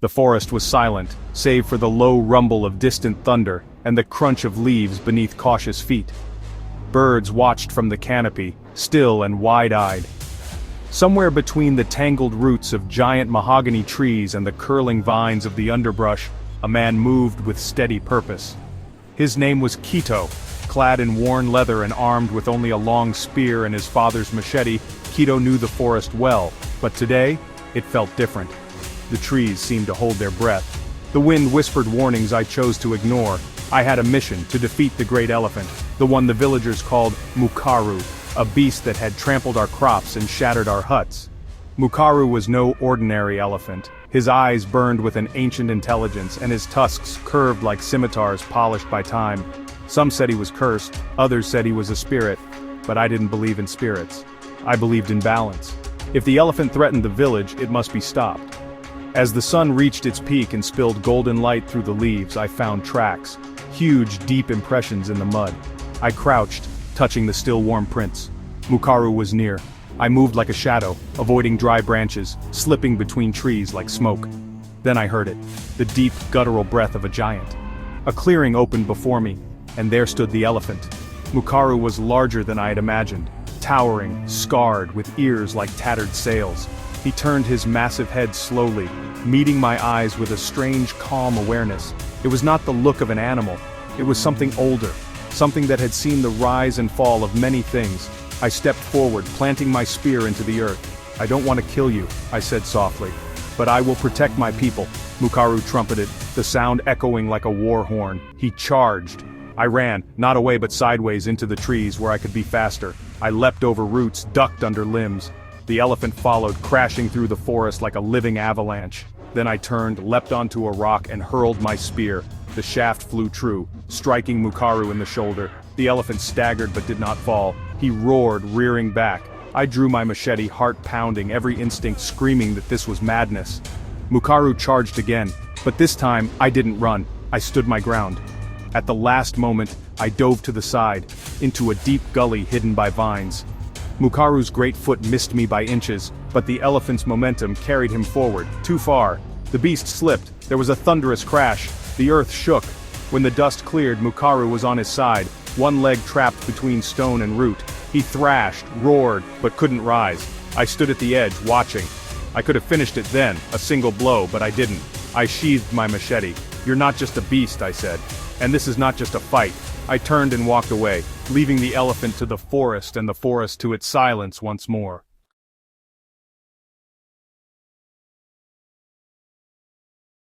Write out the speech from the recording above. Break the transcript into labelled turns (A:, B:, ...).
A: The forest was silent, save for the low rumble of distant thunder and the crunch of leaves beneath cautious feet. Birds watched from the canopy, still and wide-eyed. Somewhere between the tangled roots of giant mahogany trees and the curling vines of the underbrush, a man moved with steady purpose. His name was Quito. Clad in worn leather and armed with only a long spear and his father's machete, Quito knew the forest well, but today, it felt different. The trees seemed to hold their breath. The wind whispered warnings I chose to ignore. I had a mission to defeat the great elephant, the one the villagers called Mukaru, a beast that had trampled our crops and shattered our huts. Mukaru was no ordinary elephant. His eyes burned with an ancient intelligence and his tusks curved like scimitars polished by time. Some said he was cursed, others said he was a spirit, but I didn't believe in spirits. I believed in balance. If the elephant threatened the village, it must be stopped. As the sun reached its peak and spilled golden light through the leaves, I found tracks, huge, deep impressions in the mud. I crouched, touching the still warm prints. Mukaru was near. I moved like a shadow, avoiding dry branches, slipping between trees like smoke. Then I heard it, the deep, guttural breath of a giant. A clearing opened before me, and there stood the elephant. Mukaru was larger than I had imagined, towering, scarred, with ears like tattered sails. He turned his massive head slowly, meeting my eyes with a strange, calm awareness. It was not the look of an animal. It was something older, something that had seen the rise and fall of many things. I stepped forward, planting my spear into the earth. "I don't want to kill you," I said softly, "but I will protect my people." Mukaru trumpeted, the sound echoing like a war horn. He charged. I ran, not away but sideways into the trees where I could be faster. I leapt over roots, ducked under limbs. The elephant followed, crashing through the forest like a living avalanche. Then I turned, leapt onto a rock and hurled my spear. The shaft flew true, striking Mukaru in the shoulder. The elephant staggered but did not fall. He roared, rearing back. I drew my machete, heart pounding, every instinct screaming that this was madness. Mukaru charged again, but this time I didn't run. I stood my ground. At the last moment, I dove to the side, into a deep gully hidden by vines. Mukaru's great foot missed me by inches, but the elephant's momentum carried him forward, too far. The beast slipped, there was a thunderous crash, the earth shook. When the dust cleared, Mukaru was on his side, one leg trapped between stone and root. He thrashed, roared, but couldn't rise. I stood at the edge, watching. I could have finished it then, a single blow, but I didn't. I sheathed my machete. "You're not just a beast," I said. "And this is not just a fight." I turned and walked away, leaving the elephant to the forest and the forest to its silence once more.